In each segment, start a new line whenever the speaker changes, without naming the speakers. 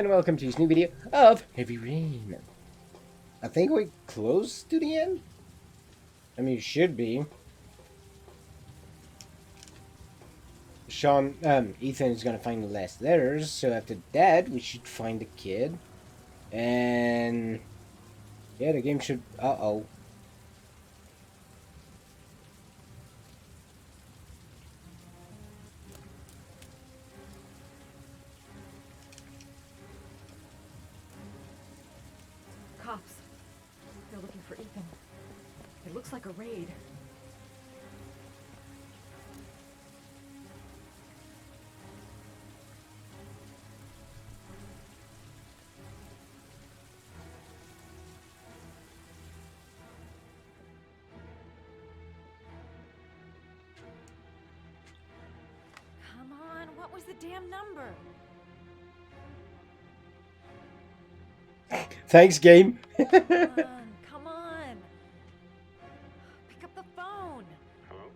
and welcome to this new video of Heavy Rain. I think we're close to the end. I mean, it should be. Ethan is gonna find the last letters, so after that, we should find the kid. And yeah, the game should. Uh-oh.
Cops. They're looking for Ethan. It looks like a raid. Come on, what was the damn number?
Thanks, game.
Come on. Pick up the phone.
Hello?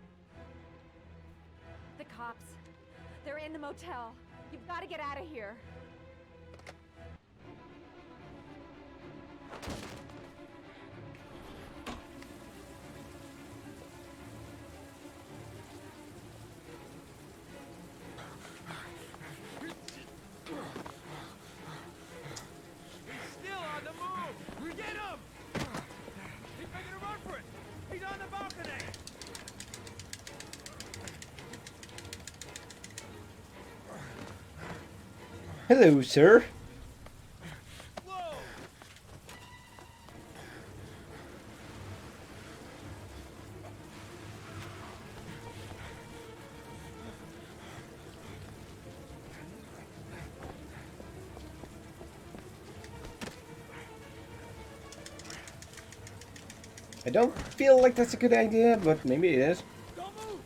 The cops. They're in the motel. You've got to get out of here.
Still on the move! Get him! He's making a run for it! He's on the balcony!
Hello, sir.
Whoa!
I don't feel like that's a good idea, but maybe it is.
Don't move!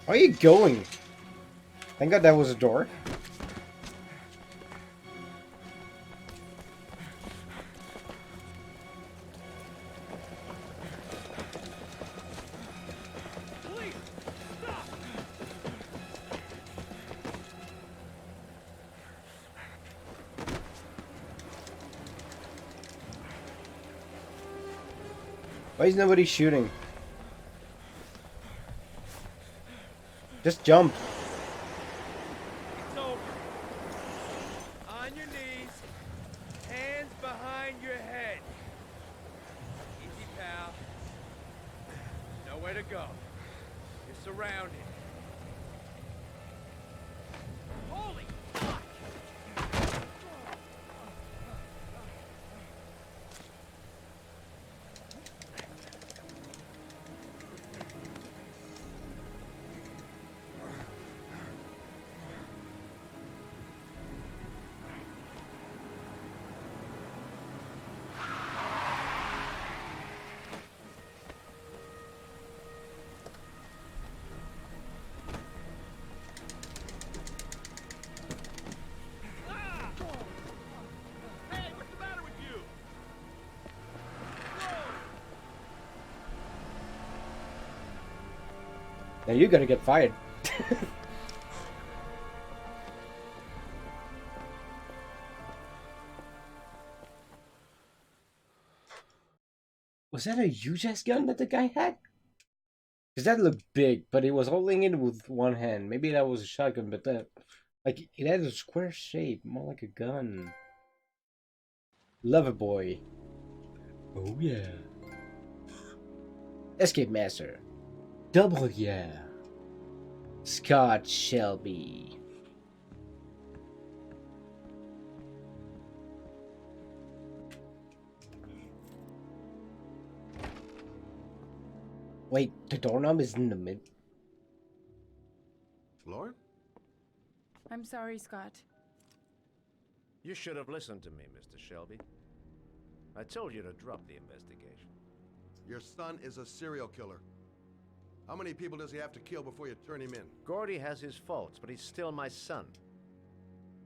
Where are you going? Thank God that was a door.
Police! Stop!
Why is nobody shooting? Just jump.
It's over. On your knees. Hands behind your head. Easy, pal. Nowhere to go. You're surrounded. Holy fuck! Ah! Hey, what's the matter with you? Whoa!
Now you're gonna get fired. Was that a huge-ass gun that the guy had? Because that looked big, but he was holding it with one hand. Maybe that was a shotgun, but that... Like, it had a square shape, more like a gun. Lover boy. Oh yeah. Escape master. Double yeah. Scott Shelby. Wait, the doorknob is in the mid.
Lord?
I'm sorry, Scott.
You should have listened to me, Mr. Shelby. I told you to drop the investigation.
Your son is a serial killer. How many people does he have to kill before you turn him in?
Gordy has his faults, but he's still my son.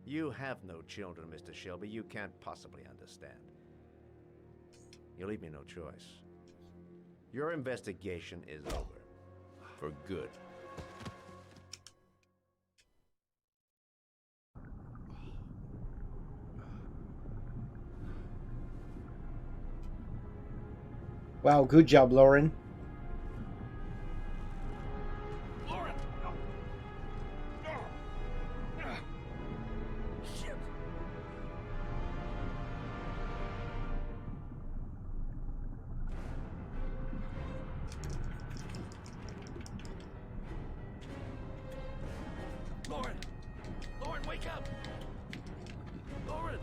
You have no children, Mr. Shelby. You can't possibly understand. You leave me no choice. Your investigation is over. For good.
Wow, good job, Lauren.
Lauren! No! No! Shit! Lauren! Lauren, wake up! Lauren!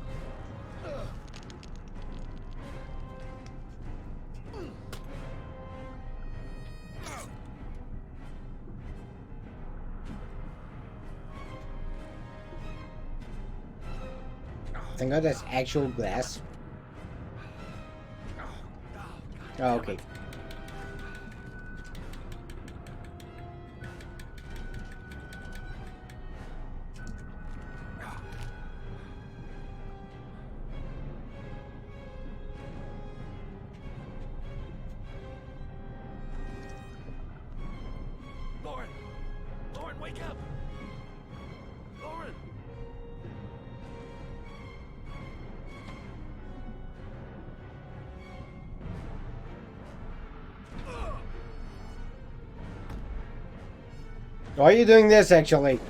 Thank God that's actual glass. Oh, okay.
Lauren! Lauren, wake up! Lauren!
Why are you doing this, actually?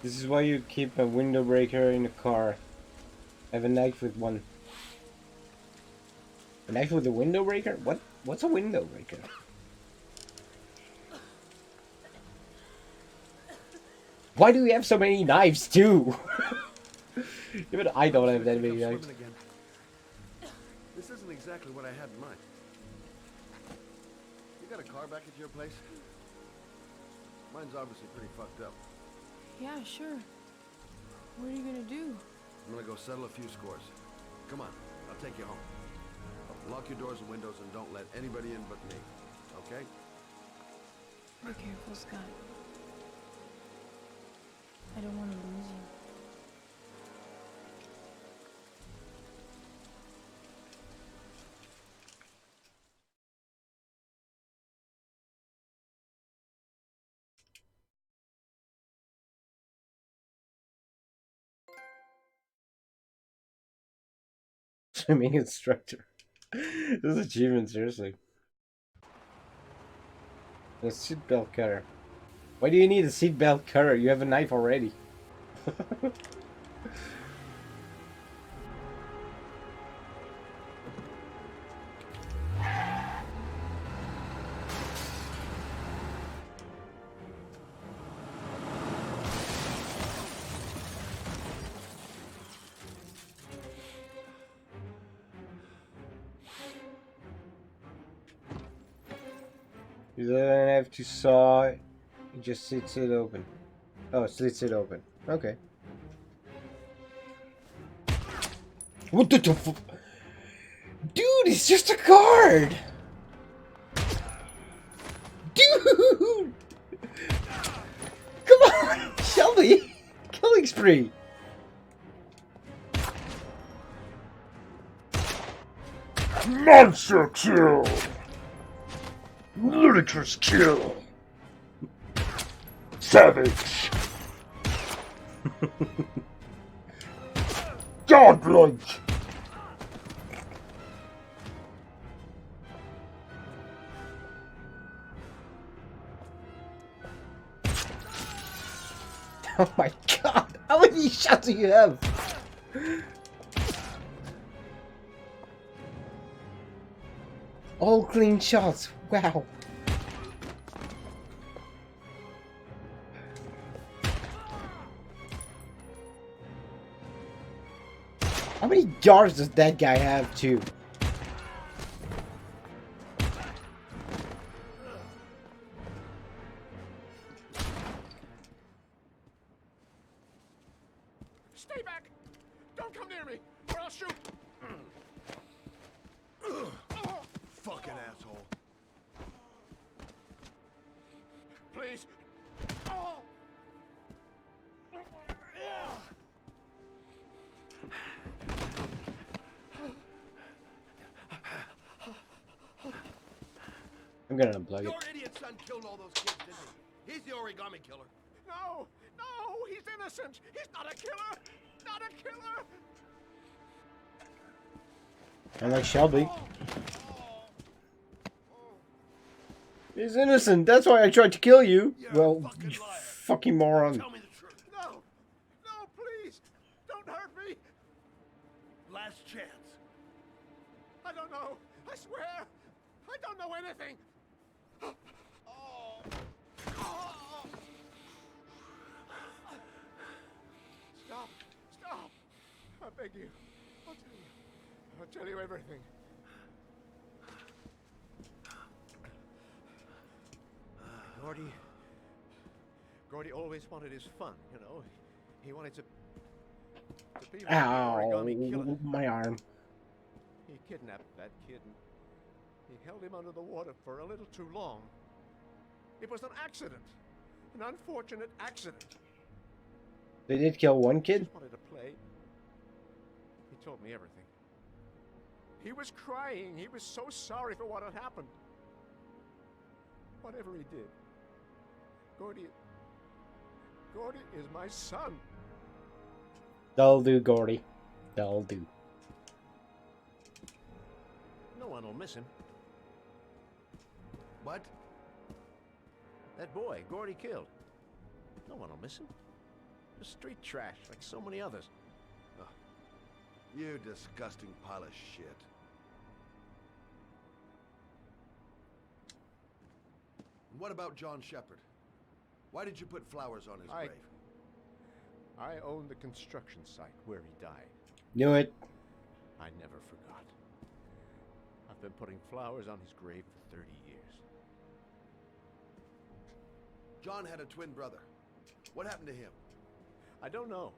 This is why you keep a window breaker in a car. I have a knife with one. A knife with a window breaker? What? What's a window breaker? Why do we have so many knives too? Even I don't have that many knives.
Again. This isn't exactly what I had in mind. You got a car back at your place? Mine's obviously pretty fucked up.
Yeah, sure. What are you gonna do?
I'm gonna go settle a few scores. Come on, I'll take you home. Lock your doors and windows and don't let anybody in but me. Okay?
Be careful, Scott. I don't want to lose you.
Swimming instructor. This is achievement, seriously. The seatbelt cutter. Why do you need a seatbelt cutter? You have a knife already. You don't have to saw it. It just slits it open. Oh, it slits it open. Okay. What the f- Dude, it's just a card! Dude! Come on! Shelby! Killing spree! Monster kill! Ludicrous kill! Savage! Godlike! Oh my many shots do you have? All clean shots. Wow. How many yards does that guy have too?
Stay back! Don't come near me, or I'll shoot!
Fucking asshole.
Please.
I'm gonna unplug it.
Your idiot son killed all those kids, didn't he? He's the origami killer.
No, no, he's innocent. He's not a killer. Not a killer.
I'm like Shelby. He's innocent. That's why I tried to kill you.
You're a
Well,
fucking
you
liar.
fucking moron.
Tell me the truth.
No, no, please, don't hurt me.
Last chance.
I don't know. I swear, I don't know anything. Stop, stop. I beg you. I'll tell you everything.
Gordy always wanted his fun, you know. He wanted to be like the
Ow,
origami killer.
my arm.
He kidnapped that kid and he held him under the water for a little too long. It was an accident. An unfortunate accident.
They did kill one
He
kid?
just wanted to play. He told me everything.
He was crying. He was so sorry for what had happened. Whatever he did, Gordy is my son.
That'll do, Gordy. That'll do.
No one will miss him.
What?
That boy, Gordy killed. No one will miss him. Just street trash, like so many others.
You disgusting pile of shit. And what about John Shepard? Why did you put flowers on his grave?
I own the construction site where he died.
Knew it.
I never forgot. I've been putting flowers on his grave for 30 years.
John had a twin brother. What happened to him?
I don't know.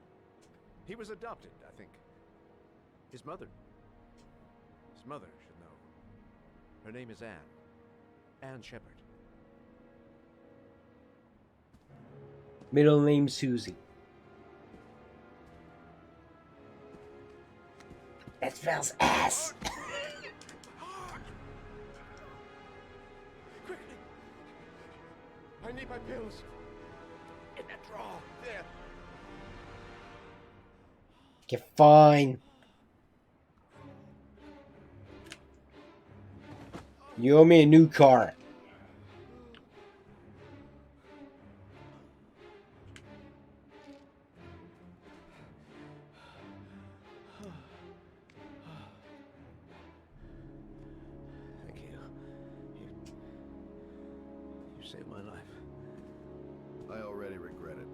He was adopted, I think. His mother should know. Her name is Anne. Anne Shepard.
Middle name Susie. That smells ass.
Quickly! I need my pills. In that drawer. There.
You're fine. You owe me a new car.
Thank you. You saved my life.
I already regret it.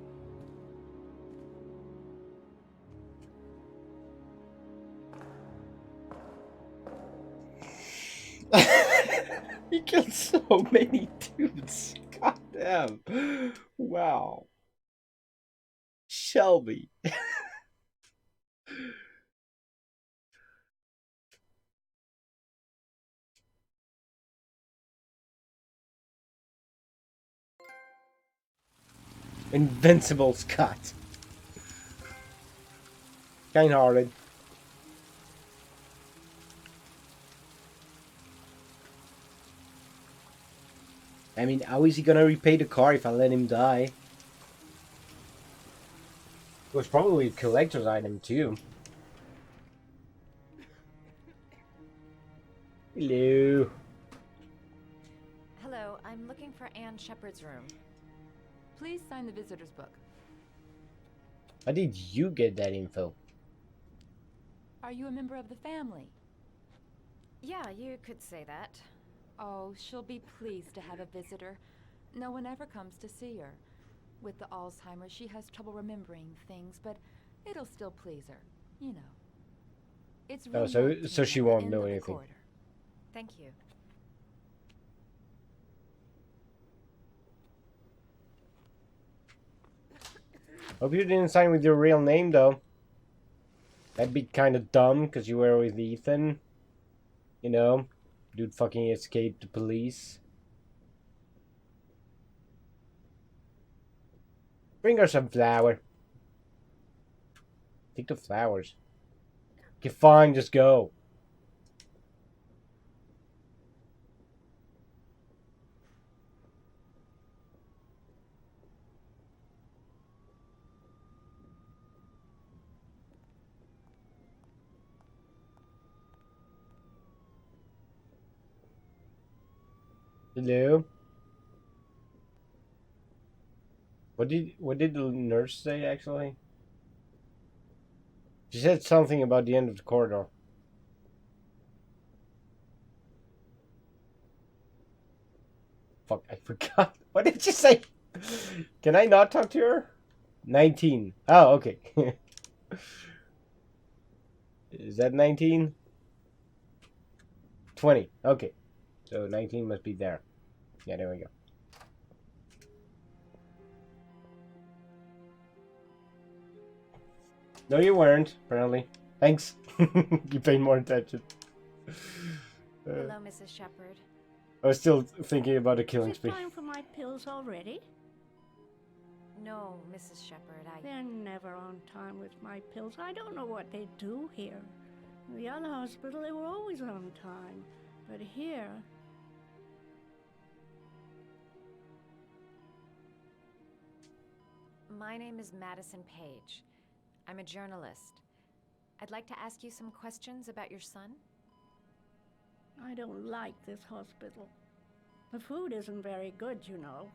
He killed so many dudes. God damn. Wow. Shelby. Invincible Scott. Kind-hearted. I mean, how is he gonna repay the car if I let him die? It was probably a collector's item too. Hello.
Hello, I'm looking for Anne Shepard's room. Please sign the visitor's book.
How did you get that info?
Are you a member of the family?
Yeah, you could say that.
Oh, she'll be pleased to have a visitor. No one ever comes to see her. With the Alzheimer's, she has trouble remembering things, but it'll still please her. You know. It's
Oh,
room
so
19
she
at the
won't
end
know
of the
anything.
corridor.
Thank you.
Hope you didn't sign with your real name, though. That'd be kind of dumb, because you were with Ethan. You know? Dude fucking escaped the police. Bring her some flour. Take the flowers. Okay, fine, just go. Hello? What did the nurse say, actually? She said something about the end of the corridor. Fuck, I forgot. What did she say? Can I not talk to her? 19. Oh, okay. Is that 19? 20. Okay. So 19 must be there. Yeah, there we go. No, you weren't, apparently. Thanks. You paid more attention.
Hello, Mrs. Shepherd.
I was still thinking about the killing
Is it
spree.
time for my pills already?
No, Mrs. Shepherd,
They're never on time with my pills. I don't know what they do here. In the other hospital, they were always on time. But here...
My name is Madison Page. I'm a journalist. I'd like to ask you some questions about your son.
I don't like this hospital. The food isn't very good, you know.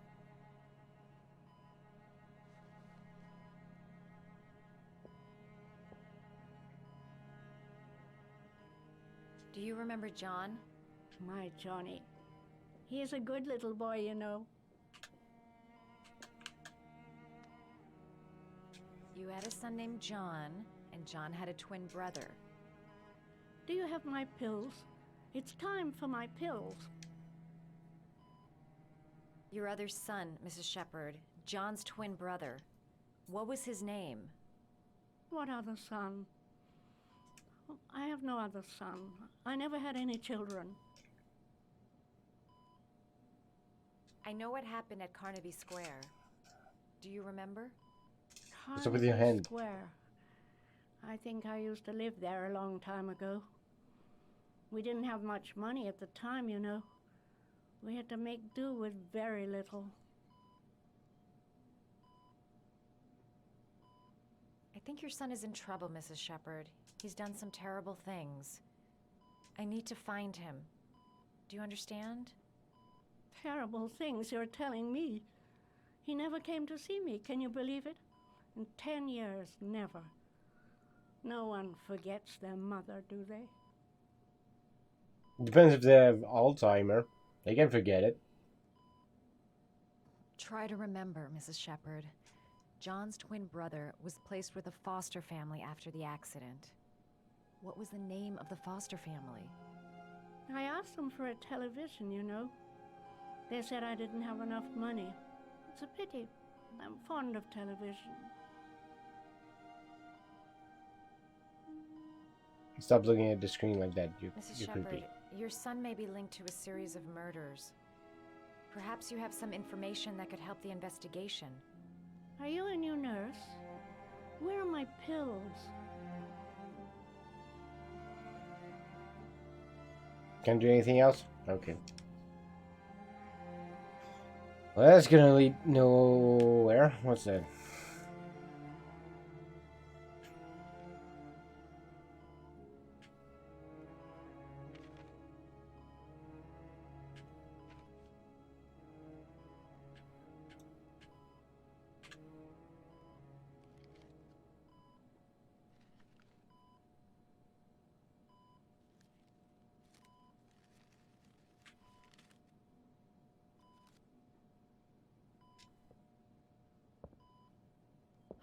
Do you remember John?
My Johnny. He is a good little boy, you know.
You had a son named John, and John had a twin brother.
Do you have my pills? It's time for my pills.
Your other son, Mrs. Shepherd, John's twin brother. What was his name?
What other son? I have no other son. I never had any children.
I know what happened at Carnaby Square. Do you remember?
What's up with your
Carnaby
hand?
Square. I think I used to live there a long time ago. We didn't have much money at the time, you know. We had to make do with very little.
I think your son is in trouble, Mrs. Shepherd. He's done some terrible things. I need to find him. Do you understand?
Terrible things you're telling me. He never came to see me, can you believe it? In 10 years, never. No one forgets their mother, do they?
Depends if they have Alzheimer. They can forget it.
Try to remember, Mrs. Shepherd. John's twin brother was placed with a foster family after the accident. What was the name of the foster family?
I asked them for a television, you know. They said I didn't have enough money. It's a pity. I'm fond of television.
Stop looking at the screen like that. You're
Mrs.
creepy.
Shepherd, your son may be linked to a series of murders. Perhaps you have some information that could help the investigation.
Are you a new nurse? Where are my pills?
Can't do anything else? Okay. Well, that's gonna lead nowhere. What's that?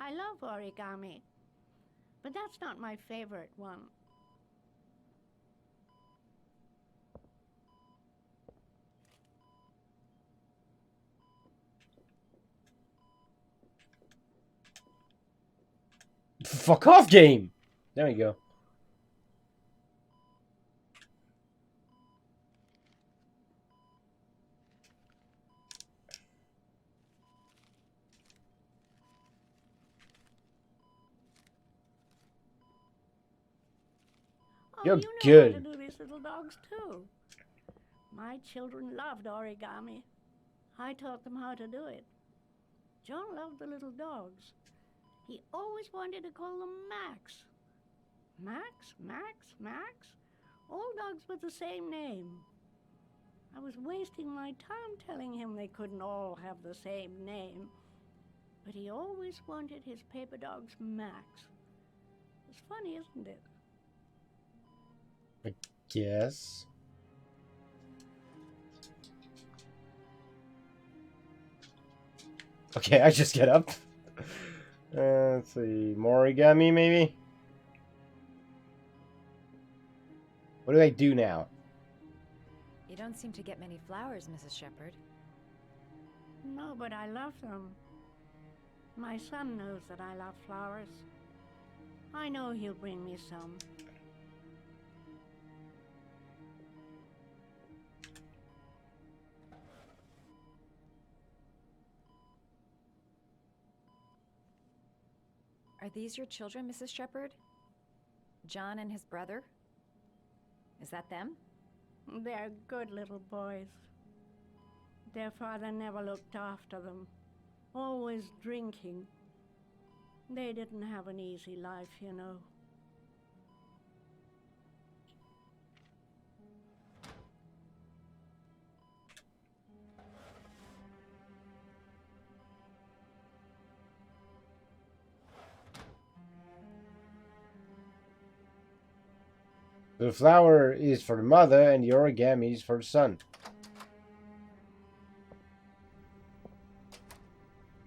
I love origami, but that's not my favorite one.
Fuck off, game! There we go.
Oh,
You're
you know
good.
how to do these little dogs too. My children loved origami. I taught them how to do it. John loved the little dogs. He always wanted to call them Max. Max, Max, Max? All dogs with the same name. I was wasting my time telling him they couldn't all have the same name. But he always wanted his paper dogs Max. It's funny, isn't it?
I guess. Okay, I just get up. Let's see. More origami, maybe? What do I do now?
You don't seem to get many flowers, Mrs. Shepherd.
No, but I love them. My son knows that I love flowers. I know he'll bring me some.
Are these your children, Mrs. Shepherd? John and his brother? Is that them?
They're good little boys. Their father never looked after them, always drinking. They didn't have an easy life, you know.
The flower is for the mother and the origami is for the son.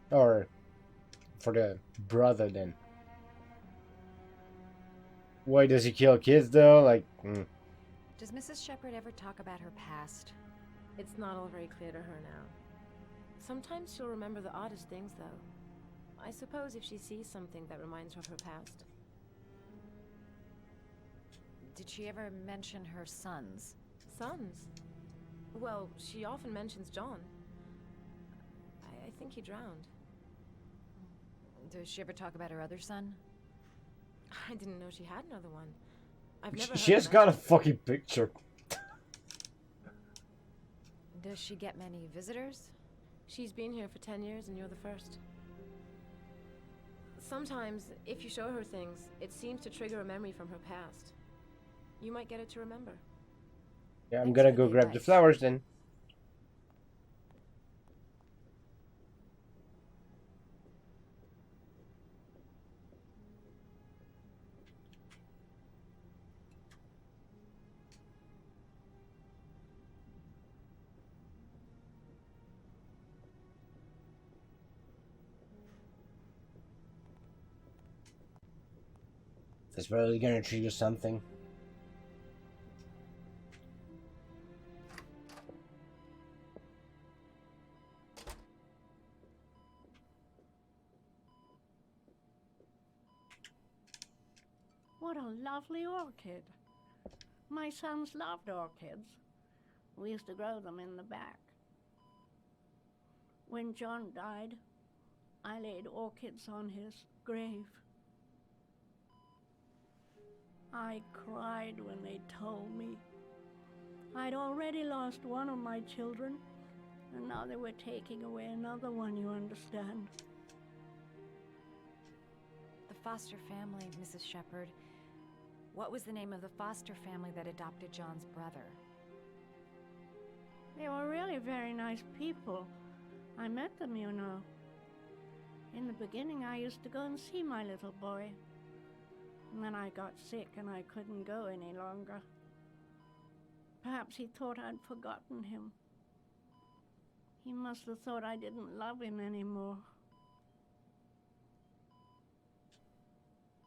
Or for the brother then. Why does he kill kids though? Like,
Does Mrs. Shepherd ever talk about her past?
It's not all very clear to her now. Sometimes she'll remember the oddest things, though. I suppose if she sees something that reminds her of her past.
Did she ever mention her sons?
Sons? Well, she often mentions John. I think he drowned.
Does she ever talk about her other son?
I didn't know she had another one. I've never
she
heard
has
her
got a
mention-
fucking picture.
Does she get many visitors?
She's been here for 10 years and you're the first. Sometimes, if you show her things, it seems to trigger a memory from her past. You might get it to remember.
Yeah, I'm
Thanks
gonna
for
go
the
grab the
advice.
flowers then. That's really gonna trigger something.
What a lovely orchid. My sons loved orchids. We used to grow them in the back. When John died, I laid orchids on his grave. I cried when they told me. I'd already lost one of my children, and now they were taking away another one, you understand.
The foster family, Mrs. Shepherd. What was the name of the foster family that adopted John's brother?
They were really very nice people. I met them, you know. In the beginning, I used to go and see my little boy. And then I got sick and I couldn't go any longer. Perhaps he thought I'd forgotten him. He must have thought I didn't love him anymore.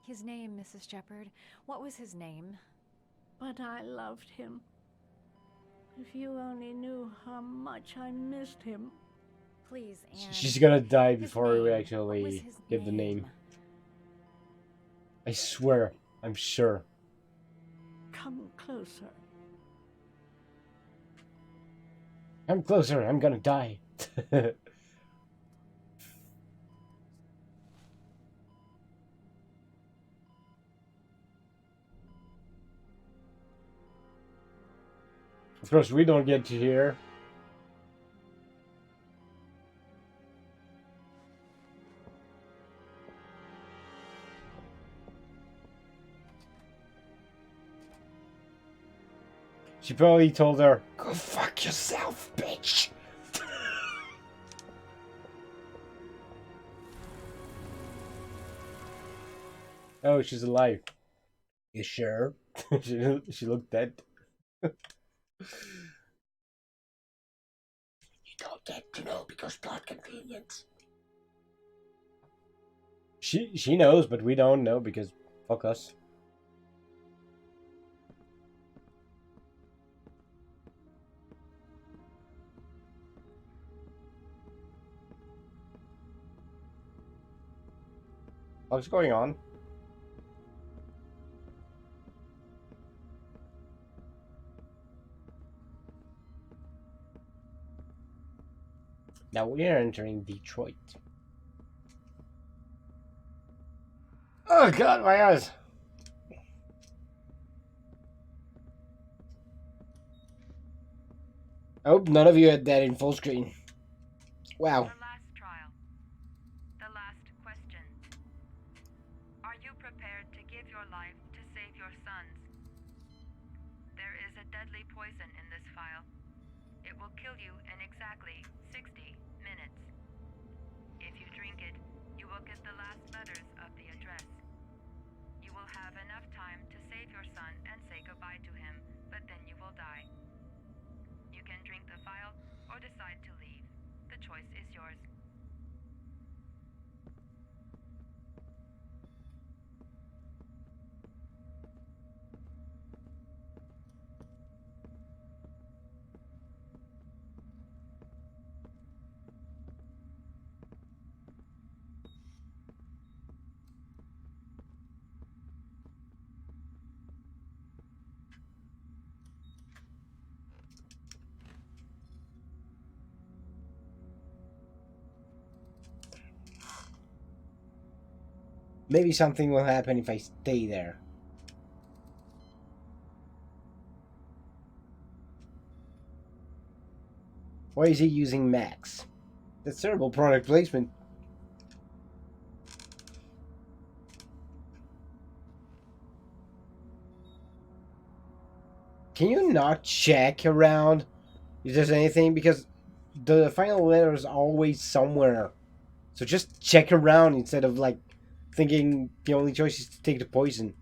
His name, Mrs. Shepherd. What was his name?
But I loved him. If you only knew how much I missed him.
Please, Anne.
She's gonna die
His
before we
name. What was
actually
his
get the name. I swear, I'm sure.
Come closer.
I'm closer, I'm gonna die. Of course, we don't get to hear. She probably told her, "Go fuck yourself, bitch." Oh, she's alive. You sure? she looked dead. You don't get to know because plot convenience. She knows, but we don't know because fuck us. What's going on? Now we are entering Detroit. Oh god, my eyes! I hope none of you had that in full screen. Wow.
The last trial. The last question. Are you prepared to give your life to save your sons? There is a deadly poison in this vial. It will kill you in exactly 60 minutes. If you drink it, you will get the last letters of the address. You will have enough time to save your son and say goodbye to him, but then you will die. You can drink the vial or decide to leave. The choice is yours.
Maybe something will happen if I stay there. Why is he using Max? That's terrible product placement. Can you not check around if there's anything? Because the final letter is always somewhere. So just check around instead of like thinking the only choice is to take the poison.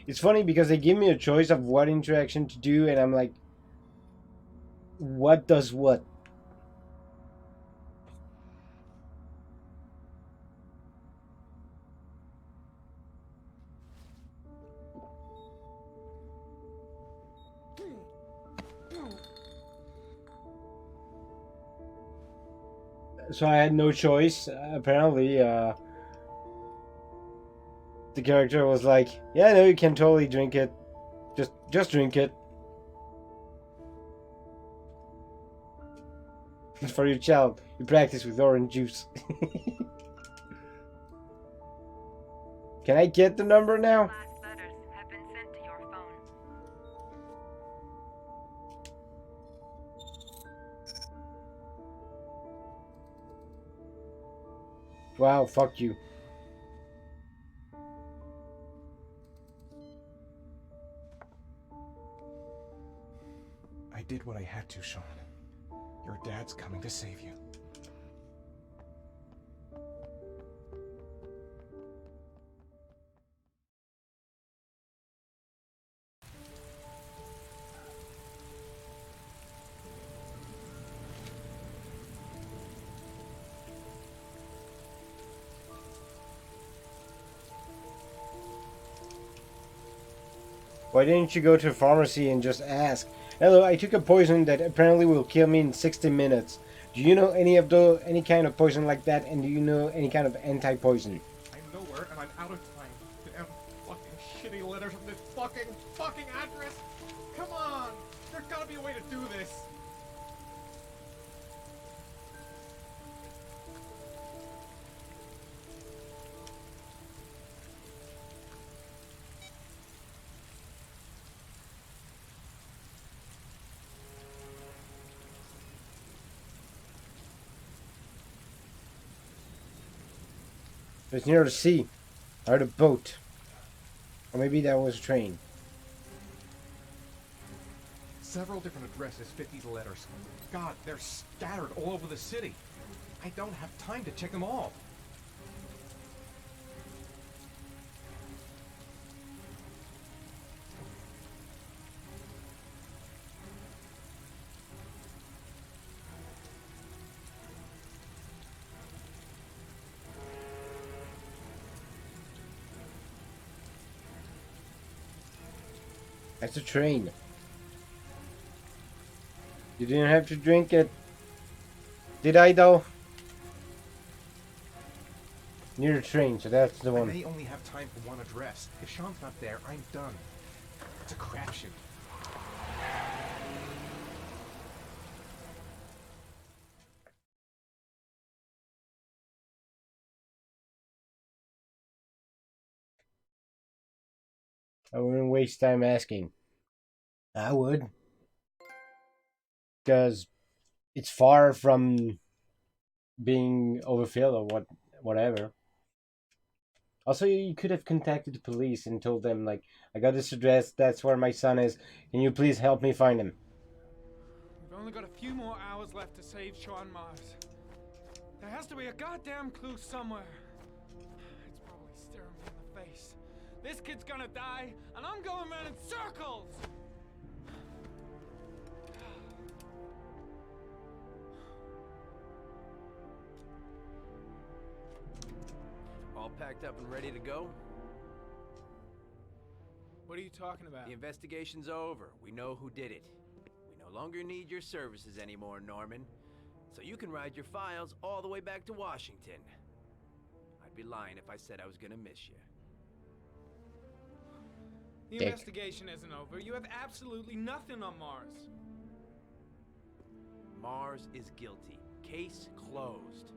It's funny because they give me a choice of what interaction to do, and I'm like, what does what? So I had no choice. Apparently, the character was like, "Yeah, no, you can totally drink it. Just drink it. It's for your child. You practice with orange juice." Can I get the number now?
Last letters have been sent to your phone.
Wow, fuck you.
I did what I had to, Sean. Your dad's coming to save you.
Why didn't you go to a pharmacy and just ask? Hello, I took a poison that apparently will kill me in 60 minutes. Do you know any kind of poison like that? And do you know any kind of anti-poison?
I'm nowhere and I'm out of time. Damn fucking shitty letters from this fucking address. Come on! There's gotta be a way to do this.
It's near the sea, or the boat, or maybe that was a train.
Several different addresses fit these letters. God, they're scattered all over the city. I don't have time to check them all.
That's a train. You didn't have to drink it. Did I though? Near the train, so that's the
I
one.
may only have time for one address. If Sean's not there, I'm done. It's a crapshoot.
I wouldn't waste time asking. I would. Because it's far from being overfilled or whatever. Also, you could have contacted the police and told them, like, I got this address, that's where my son is. Can you please help me find him?
We've only got a few more hours left to save Sean Mars. There has to be a goddamn clue somewhere. It's probably staring me in the face. This kid's gonna die, and I'm going around in circles!
All packed up and ready to go?
What are you talking about?
The investigation's over. We know who did it. We no longer need your services anymore, Norman. So you can ride your files all the way back to Washington. I'd be lying if I said I was gonna miss you.
The investigation isn't over. You have absolutely nothing on Mars.
Mars is guilty. Case closed.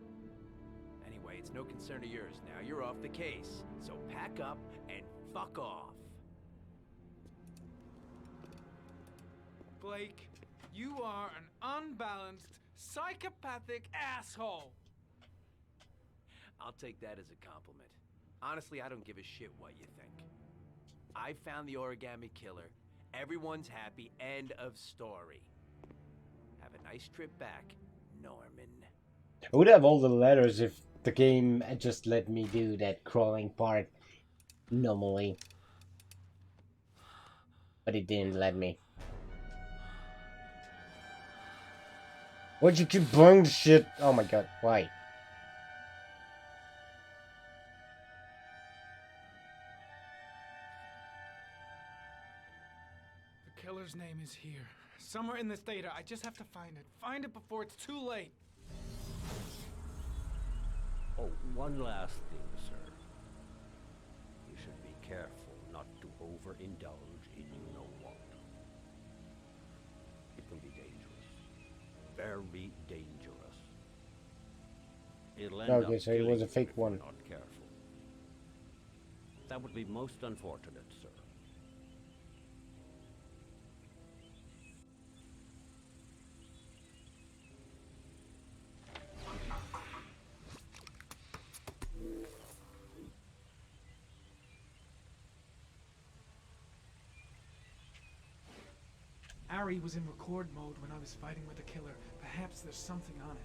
Anyway, it's no concern of yours now. You're off the case. So pack up and fuck off.
Blake, you are an unbalanced, psychopathic asshole.
I'll take that as a compliment. Honestly, I don't give a shit what you think. I found the origami killer. Everyone's happy. End of story. Have a nice trip back, Norman.
I would have all the letters if the game had just let me do that crawling part normally. But it didn't let me. Why'd you keep blowing the shit? Oh my god, why?
The killer's name is here. Somewhere in this data. I just have to find it. Find it before it's too late.
Oh, one last thing, sir. You should be careful not to overindulge in you-know-what. It can be dangerous. Very dangerous. It'll end
Okay,
up
so it was
killing
a fake
you if
one.
you're not careful. That would be most unfortunate, sir.
Our
diary was in record mode when I was fighting with the killer. Perhaps there's something on it.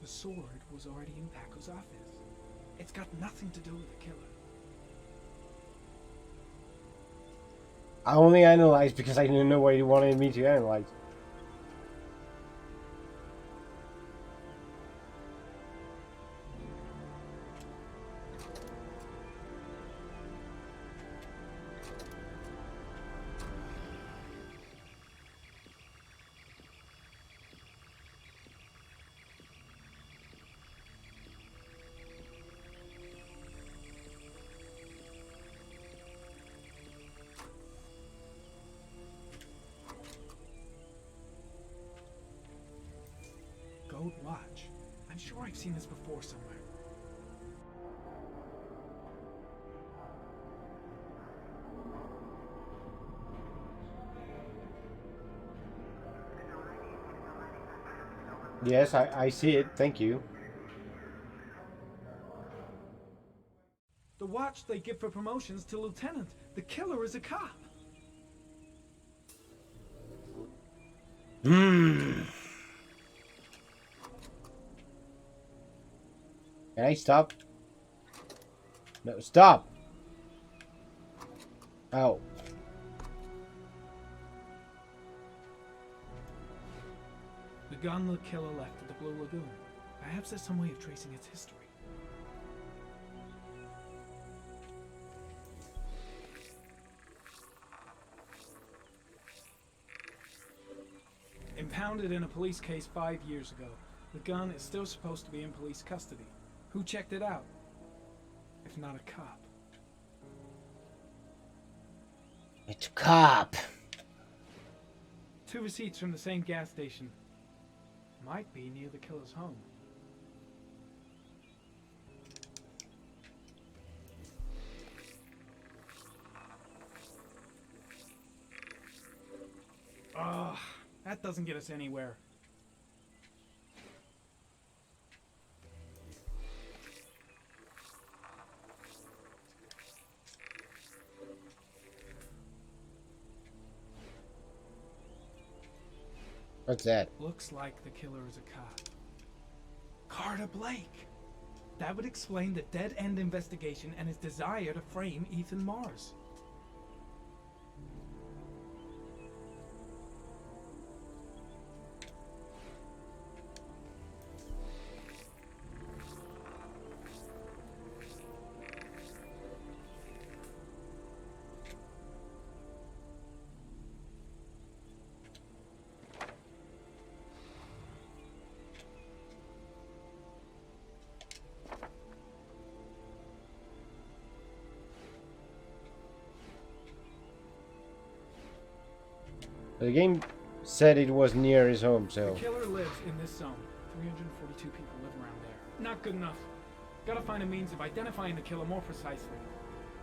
The sword was already in Paco's office. It's got nothing to do with the killer.
I only analyzed because I didn't know what he wanted me to analyze.
Gold watch. I'm sure I've seen this before somewhere.
Yes, I see it. Thank you.
The watch they give for promotions to lieutenant. The killer is a cop.
Hmm. Can I stop? No, stop! Ow.
The gun the killer left at the Blue Lagoon. Perhaps there's some way of tracing its history. Impounded in a police case 5 years ago. The gun is still supposed to be in police custody. Who checked it out? If not a cop.
It's a cop.
2 receipts from the same gas station. Might be near the killer's home. Ugh, that doesn't get us anywhere.
What's that?
Looks like the killer is a cop. Carter Blake! That would explain the dead-end investigation and his desire to frame Ethan Mars.
The game said it was near his home, so...
The killer lives in this zone. 342 people live around there. Not good enough. Gotta find a means of identifying the killer more precisely.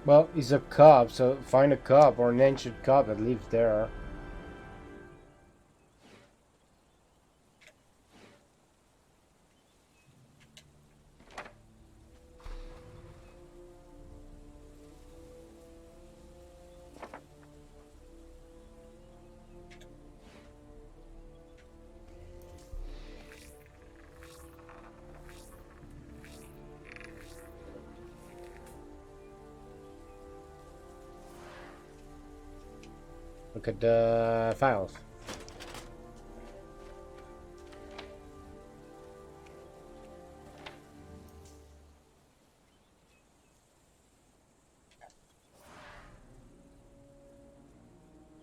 Well, he's a cop, so find a cop or an ancient cop that lives there. Look at the files.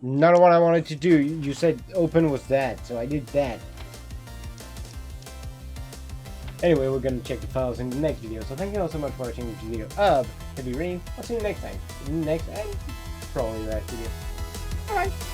None of what I wanted to do. You said open was that, so I did that. Anyway, we're gonna check the files in the next video. So thank you all so much for watching this video of Heavy Rain. I'll see you next time. Next time. probably right to get. Alright.